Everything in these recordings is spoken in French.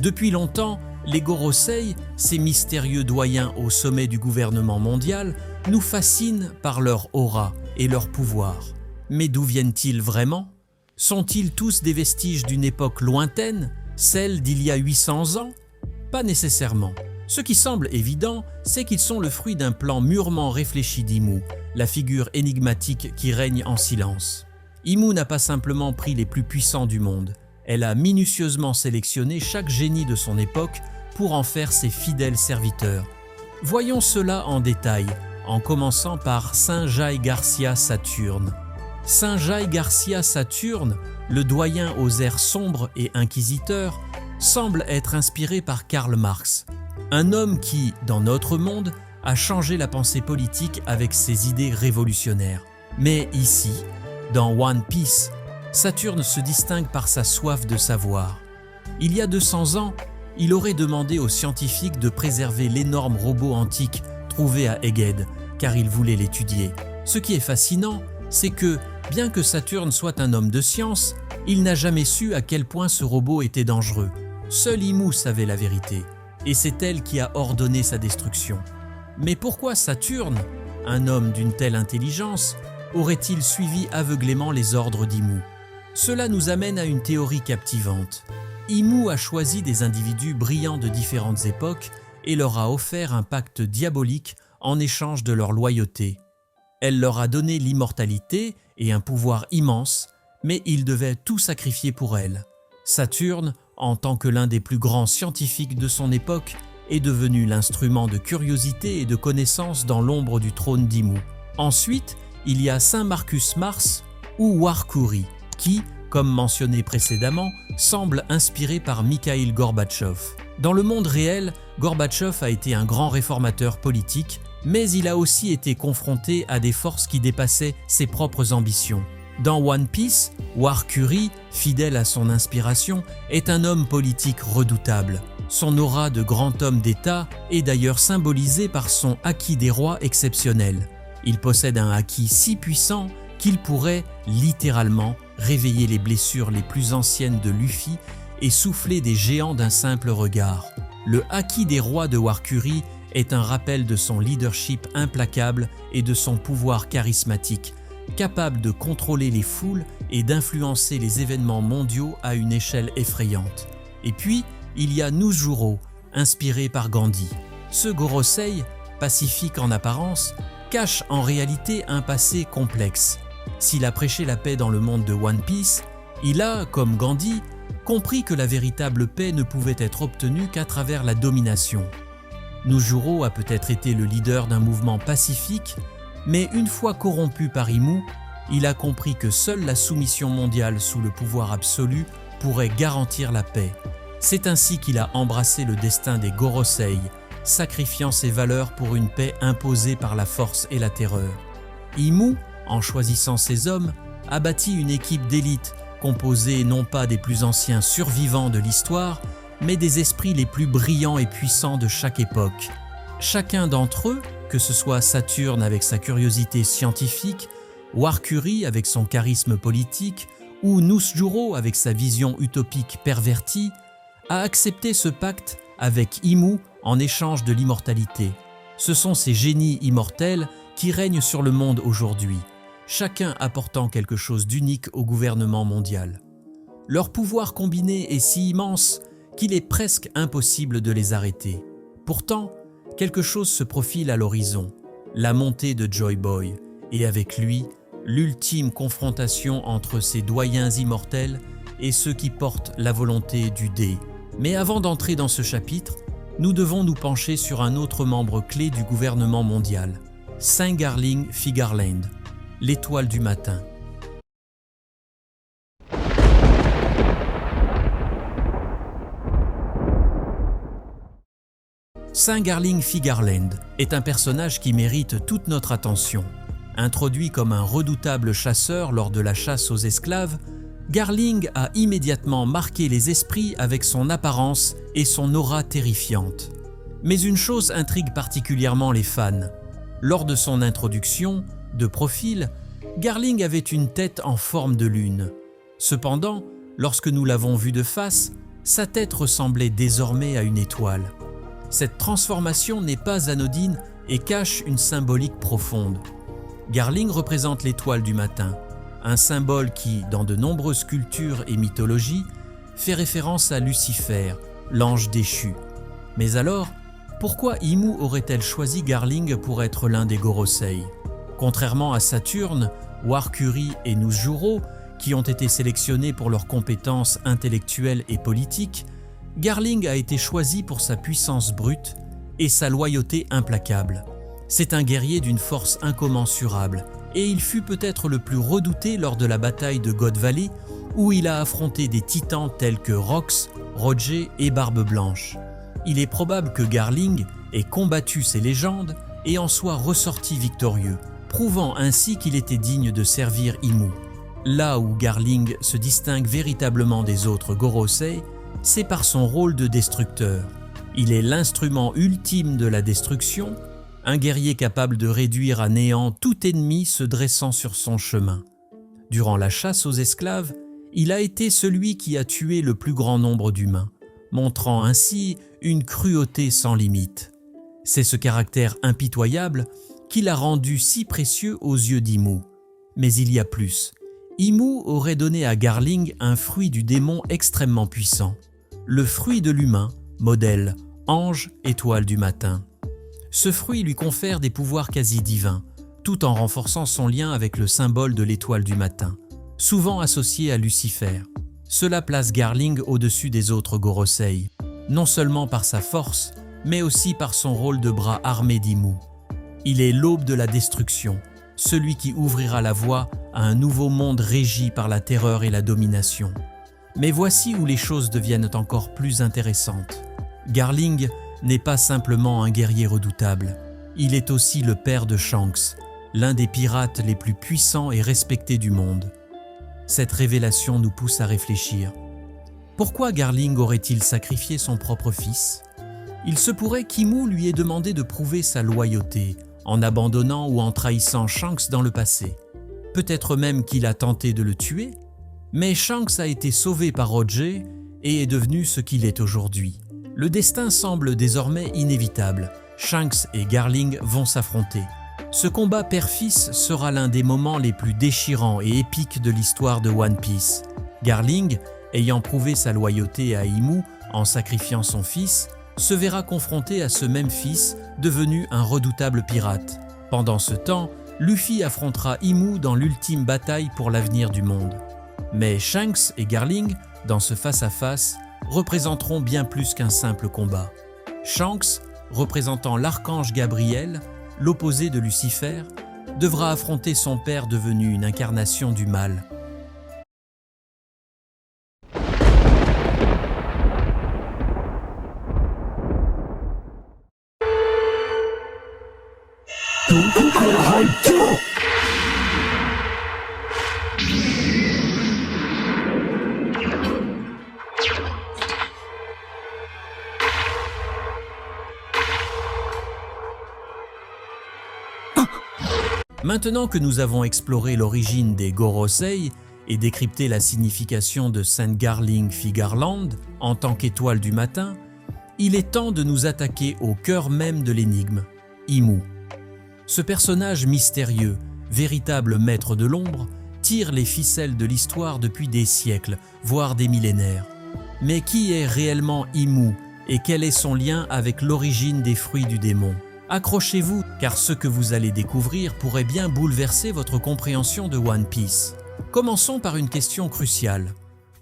Depuis longtemps, les Gorosei, ces mystérieux doyens au sommet du gouvernement mondial, nous fascinent par leur aura et leur pouvoir. Mais d'où viennent-ils vraiment? Sont-ils tous des vestiges d'une époque lointaine, celle d'il y a 800 ans? Pas nécessairement. Ce qui semble évident, c'est qu'ils sont le fruit d'un plan mûrement réfléchi d'Imu, la figure énigmatique qui règne en silence. Imu n'a pas simplement pris les plus puissants du monde. Elle a minutieusement sélectionné chaque génie de son époque pour en faire ses fidèles serviteurs. Voyons cela en détail, en commençant par Saint Jaï Garcia Saturne. Saint Jaï Garcia Saturne, le doyen aux airs sombres et inquisiteurs, semble être inspiré par Karl Marx, un homme qui, dans notre monde, a changé la pensée politique avec ses idées révolutionnaires. Mais ici, dans One Piece, Saturne se distingue par sa soif de savoir. Il y a 200 ans, il aurait demandé aux scientifiques de préserver l'énorme robot antique trouvé à Egghead, car il voulait l'étudier. Ce qui est fascinant, c'est que, bien que Saturne soit un homme de science, il n'a jamais su à quel point ce robot était dangereux. Seule Imu savait la vérité, et c'est elle qui a ordonné sa destruction. Mais pourquoi Saturne, un homme d'une telle intelligence, aurait-il suivi aveuglément les ordres d'Imu? Cela nous amène à une théorie captivante. Imu a choisi des individus brillants de différentes époques et leur a offert un pacte diabolique en échange de leur loyauté. Elle leur a donné l'immortalité et un pouvoir immense, mais ils devaient tout sacrifier pour elle. Saturne, en tant que l'un des plus grands scientifiques de son époque, est devenu l'instrument de curiosité et de connaissance dans l'ombre du trône d'Imu. Ensuite, il y a Saint Marcus Mars ou Warkuri, qui, comme mentionné précédemment, semble inspiré par Mikhaïl Gorbatchev. Dans le monde réel, Gorbatchev a été un grand réformateur politique, mais il a aussi été confronté à des forces qui dépassaient ses propres ambitions. Dans One Piece, Warkuri, fidèle à son inspiration, est un homme politique redoutable. Son aura de grand homme d'État est d'ailleurs symbolisée par son haki des rois exceptionnel. Il possède un haki si puissant qu'il pourrait, littéralement, réveiller les blessures les plus anciennes de Luffy et souffler des géants d'un simple regard. Le haki des rois de Warkuri est un rappel de son leadership implacable et de son pouvoir charismatique, capable de contrôler les foules et d'influencer les événements mondiaux à une échelle effrayante. Et puis, il y a Nujuro, inspiré par Gandhi. Ce Gorosei, pacifique en apparence, cache en réalité un passé complexe. S'il a prêché la paix dans le monde de One Piece, il a, comme Gandhi, compris que la véritable paix ne pouvait être obtenue qu'à travers la domination. Nujuro a peut-être été le leader d'un mouvement pacifique, mais une fois corrompu par Imu, il a compris que seule la soumission mondiale sous le pouvoir absolu pourrait garantir la paix. C'est ainsi qu'il a embrassé le destin des Gorosei, sacrifiant ses valeurs pour une paix imposée par la force et la terreur. Imu, en choisissant ses hommes, a bâti une équipe d'élite composée non pas des plus anciens survivants de l'histoire, mais des esprits les plus brillants et puissants de chaque époque. Chacun d'entre eux, que ce soit Saturne avec sa curiosité scientifique, Warkuri avec son charisme politique ou Nujuro avec sa vision utopique pervertie, a accepté ce pacte avec Imu en échange de l'immortalité. Ce sont ces génies immortels qui règnent sur le monde aujourd'hui, chacun apportant quelque chose d'unique au gouvernement mondial. Leur pouvoir combiné est si immense qu'il est presque impossible de les arrêter. Pourtant, quelque chose se profile à l'horizon, la montée de Joy Boy, et avec lui, l'ultime confrontation entre ces doyens immortels et ceux qui portent la volonté du dé. Mais avant d'entrer dans ce chapitre, nous devons nous pencher sur un autre membre clé du gouvernement mondial, Saint Garling Figarland, l'étoile du matin. Saint Garling Figarland est un personnage qui mérite toute notre attention. Introduit comme un redoutable chasseur lors de la chasse aux esclaves, Garling a immédiatement marqué les esprits avec son apparence et son aura terrifiante. Mais une chose intrigue particulièrement les fans. Lors de son introduction, de profil, Garling avait une tête en forme de lune. Cependant, lorsque nous l'avons vu de face, sa tête ressemblait désormais à une étoile. Cette transformation n'est pas anodine et cache une symbolique profonde. Garling représente l'étoile du matin, un symbole qui, dans de nombreuses cultures et mythologies, fait référence à Lucifer, l'ange déchu. Mais alors, pourquoi Imu aurait-elle choisi Garling pour être l'un des Gorosei? Contrairement à Saturne, Warkuri et Nusjuro, qui ont été sélectionnés pour leurs compétences intellectuelles et politiques, Garling a été choisi pour sa puissance brute et sa loyauté implacable. C'est un guerrier d'une force incommensurable, et il fut peut-être le plus redouté lors de la bataille de God Valley, où il a affronté des titans tels que Rox, Roger et Barbe Blanche. Il est probable que Garling ait combattu ces légendes et en soit ressorti victorieux, prouvant ainsi qu'il était digne de servir Imu. Là où Garling se distingue véritablement des autres Gorosei, c'est par son rôle de destructeur. Il est l'instrument ultime de la destruction, un guerrier capable de réduire à néant tout ennemi se dressant sur son chemin. Durant la chasse aux esclaves, il a été celui qui a tué le plus grand nombre d'humains, montrant ainsi une cruauté sans limite. C'est ce caractère impitoyable qui l'a rendu si précieux aux yeux d'Imu. Mais il y a plus. Imu aurait donné à Garling un fruit du démon extrêmement puissant, le fruit de l'humain, modèle, ange, étoile du matin. Ce fruit lui confère des pouvoirs quasi divins, tout en renforçant son lien avec le symbole de l'étoile du matin, souvent associé à Lucifer. Cela place Garling au-dessus des autres Gorosei, non seulement par sa force, mais aussi par son rôle de bras armé d'Imu. Il est l'aube de la destruction, celui qui ouvrira la voie à un nouveau monde régi par la terreur et la domination. Mais voici où les choses deviennent encore plus intéressantes. Garling n'est pas simplement un guerrier redoutable, il est aussi le père de Shanks, l'un des pirates les plus puissants et respectés du monde. Cette révélation nous pousse à réfléchir. Pourquoi Garling aurait-il sacrifié son propre fils? Il se pourrait qu'Imu lui ait demandé de prouver sa loyauté, en abandonnant ou en trahissant Shanks dans le passé. Peut-être même qu'il a tenté de le tuer, mais Shanks a été sauvé par Roger et est devenu ce qu'il est aujourd'hui. Le destin semble désormais inévitable. Shanks et Garling vont s'affronter. Ce combat père-fils sera l'un des moments les plus déchirants et épiques de l'histoire de One Piece. Garling, ayant prouvé sa loyauté à Imu en sacrifiant son fils, se verra confronté à ce même fils devenu un redoutable pirate. Pendant ce temps, Luffy affrontera Imu dans l'ultime bataille pour l'avenir du monde. Mais Shanks et Garling, dans ce face-à-face, représenteront bien plus qu'un simple combat. Shanks, représentant l'archange Gabriel, l'opposé de Lucifer, devra affronter son père devenu une incarnation du mal. Maintenant que nous avons exploré l'origine des Gorosei et décrypté la signification de Saint Garling Figarland en tant qu'étoile du matin, il est temps de nous attaquer au cœur même de l'énigme, Imu. Ce personnage mystérieux, véritable maître de l'ombre, tire les ficelles de l'histoire depuis des siècles, voire des millénaires. Mais qui est réellement Imu et quel est son lien avec l'origine des fruits du démon? Accrochez-vous, car ce que vous allez découvrir pourrait bien bouleverser votre compréhension de One Piece. Commençons par une question cruciale.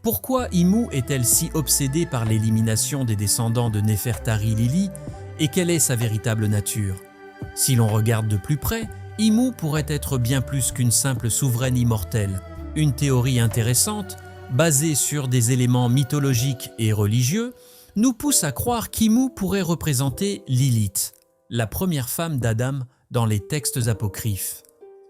Pourquoi Imu est-elle si obsédée par l'élimination des descendants de Nefertari Lily et quelle est sa véritable nature? Si l'on regarde de plus près, Imu pourrait être bien plus qu'une simple souveraine immortelle. Une théorie intéressante, basée sur des éléments mythologiques et religieux, nous pousse à croire qu'Imu pourrait représenter Lilith, la première femme d'Adam dans les textes apocryphes.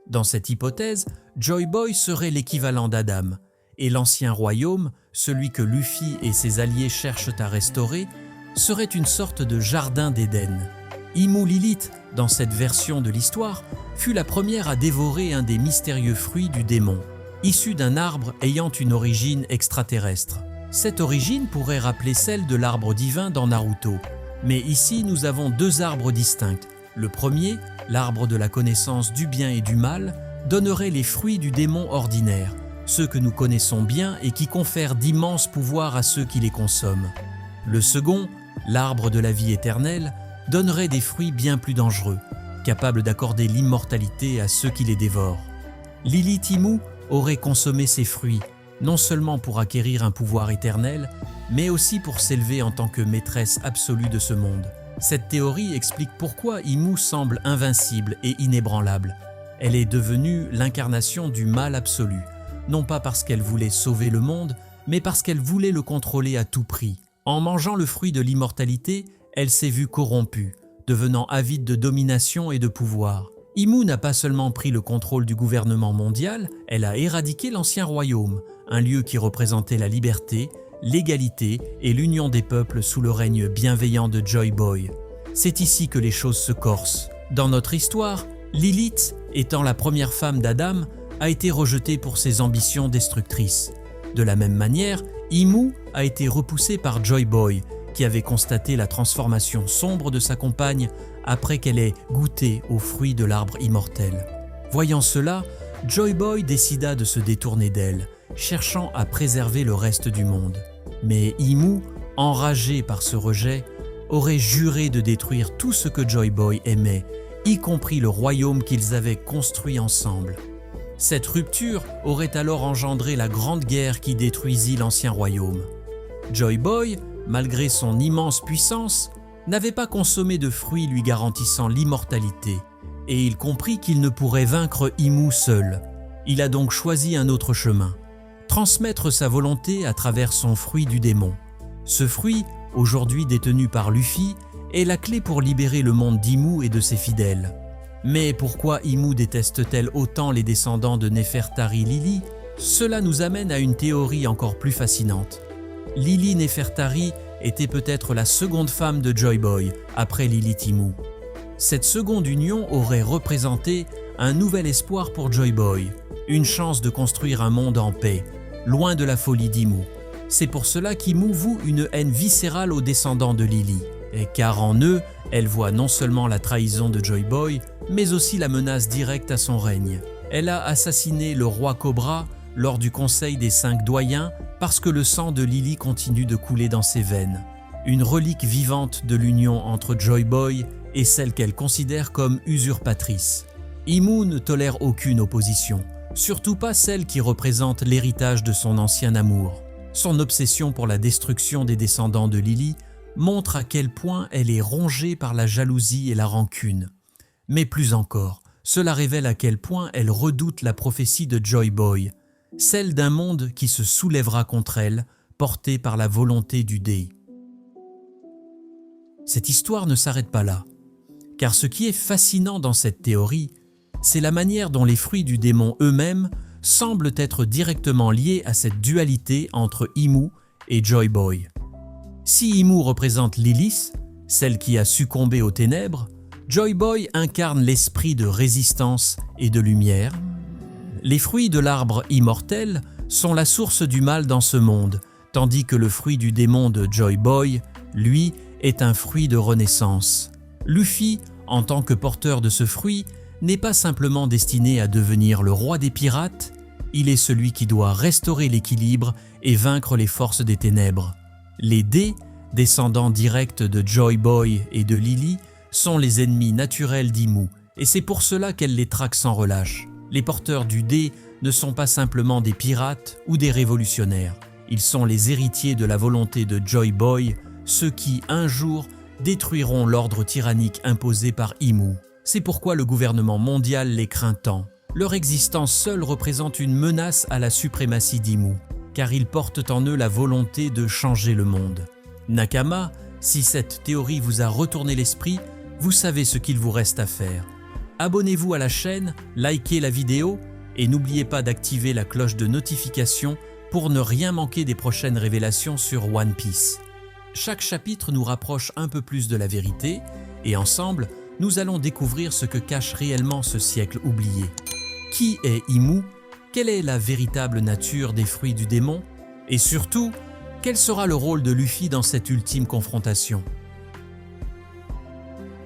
Dans cette hypothèse, Joy Boy serait l'équivalent d'Adam, et l'ancien royaume, celui que Luffy et ses alliés cherchent à restaurer, serait une sorte de jardin d'Éden. Imu Lilith, dans cette version de l'histoire, fut la première à dévorer un des mystérieux fruits du démon, issu d'un arbre ayant une origine extraterrestre. Cette origine pourrait rappeler celle de l'arbre divin dans Naruto. Mais ici, nous avons deux arbres distincts. Le premier, l'arbre de la connaissance du bien et du mal, donnerait les fruits du démon ordinaire, ceux que nous connaissons bien et qui confèrent d'immenses pouvoirs à ceux qui les consomment. Le second, l'arbre de la vie éternelle, donnerait des fruits bien plus dangereux, capables d'accorder l'immortalité à ceux qui les dévorent. Lilith Imu aurait consommé ces fruits, non seulement pour acquérir un pouvoir éternel, mais aussi pour s'élever en tant que maîtresse absolue de ce monde. Cette théorie explique pourquoi Imu semble invincible et inébranlable. Elle est devenue l'incarnation du mal absolu, non pas parce qu'elle voulait sauver le monde, mais parce qu'elle voulait le contrôler à tout prix. En mangeant le fruit de l'immortalité, elle s'est vue corrompue, devenant avide de domination et de pouvoir. Imu n'a pas seulement pris le contrôle du gouvernement mondial, elle a éradiqué l'ancien royaume, un lieu qui représentait la liberté, l'égalité et l'union des peuples sous le règne bienveillant de Joy Boy. C'est ici que les choses se corsent. Dans notre histoire, Lilith, étant la première femme d'Adam, a été rejetée pour ses ambitions destructrices. De la même manière, Imu a été repoussée par Joy Boy, qui avait constaté la transformation sombre de sa compagne après qu'elle ait goûté aux fruits de l'arbre immortel. Voyant cela, Joy Boy décida de se détourner d'elle, cherchant à préserver le reste du monde. Mais Imu, enragé par ce rejet, aurait juré de détruire tout ce que Joy Boy aimait, y compris le royaume qu'ils avaient construit ensemble. Cette rupture aurait alors engendré la grande guerre qui détruisit l'ancien royaume. Joy Boy, malgré son immense puissance, n'avait pas consommé de fruits lui garantissant l'immortalité, et il comprit qu'il ne pourrait vaincre Imu seul. Il a donc choisi un autre chemin, transmettre sa volonté à travers son fruit du démon. Ce fruit, aujourd'hui détenu par Luffy, est la clé pour libérer le monde d'Imu et de ses fidèles. Mais pourquoi Imu déteste-t-elle autant les descendants de Nefertari Lily? Cela nous amène à une théorie encore plus fascinante. Lily Nefertari était peut-être la seconde femme de Joy Boy, après Lilith Imu. Cette seconde union aurait représenté un nouvel espoir pour Joy Boy, une chance de construire un monde en paix, loin de la folie d'Imu. C'est pour cela qu'Imu voue une haine viscérale aux descendants de Lily, et car en eux, elle voit non seulement la trahison de Joy Boy, mais aussi la menace directe à son règne. Elle a assassiné le roi Cobra lors du Conseil des 5 doyens parce que le sang de Lily continue de couler dans ses veines. Une relique vivante de l'union entre Joy Boy et celle qu'elle considère comme usurpatrice. Imu ne tolère aucune opposition, surtout pas celle qui représente l'héritage de son ancien amour. Son obsession pour la destruction des descendants de Lily montre à quel point elle est rongée par la jalousie et la rancune. Mais plus encore, cela révèle à quel point elle redoute la prophétie de Joy Boy, celle d'un monde qui se soulèvera contre elle, porté par la volonté du Dei. Cette histoire ne s'arrête pas là, car ce qui est fascinant dans cette théorie, c'est la manière dont les fruits du démon eux-mêmes semblent être directement liés à cette dualité entre Imu et Joy Boy. Si Imu représente Lilith, celle qui a succombé aux ténèbres, Joy Boy incarne l'esprit de résistance et de lumière. Les fruits de l'arbre immortel sont la source du mal dans ce monde, tandis que le fruit du démon de Joy Boy, lui, est un fruit de renaissance. Luffy, en tant que porteur de ce fruit, n'est pas simplement destiné à devenir le roi des pirates, il est celui qui doit restaurer l'équilibre et vaincre les forces des ténèbres. Les Dés, descendants directs de Joy Boy et de Lily, sont les ennemis naturels d'Imu, et c'est pour cela qu'elle les traque sans relâche. Les porteurs du dé ne sont pas simplement des pirates ou des révolutionnaires. Ils sont les héritiers de la volonté de Joy Boy, ceux qui, un jour, détruiront l'ordre tyrannique imposé par Imu. C'est pourquoi le gouvernement mondial les craint tant. Leur existence seule représente une menace à la suprématie d'Imu, car ils portent en eux la volonté de changer le monde. Nakama, si cette théorie vous a retourné l'esprit, vous savez ce qu'il vous reste à faire. Abonnez-vous à la chaîne, likez la vidéo et n'oubliez pas d'activer la cloche de notification pour ne rien manquer des prochaines révélations sur One Piece. Chaque chapitre nous rapproche un peu plus de la vérité et ensemble, nous allons découvrir ce que cache réellement ce siècle oublié. Qui est Imu? Quelle est la véritable nature des fruits du démon? Et surtout, quel sera le rôle de Luffy dans cette ultime confrontation?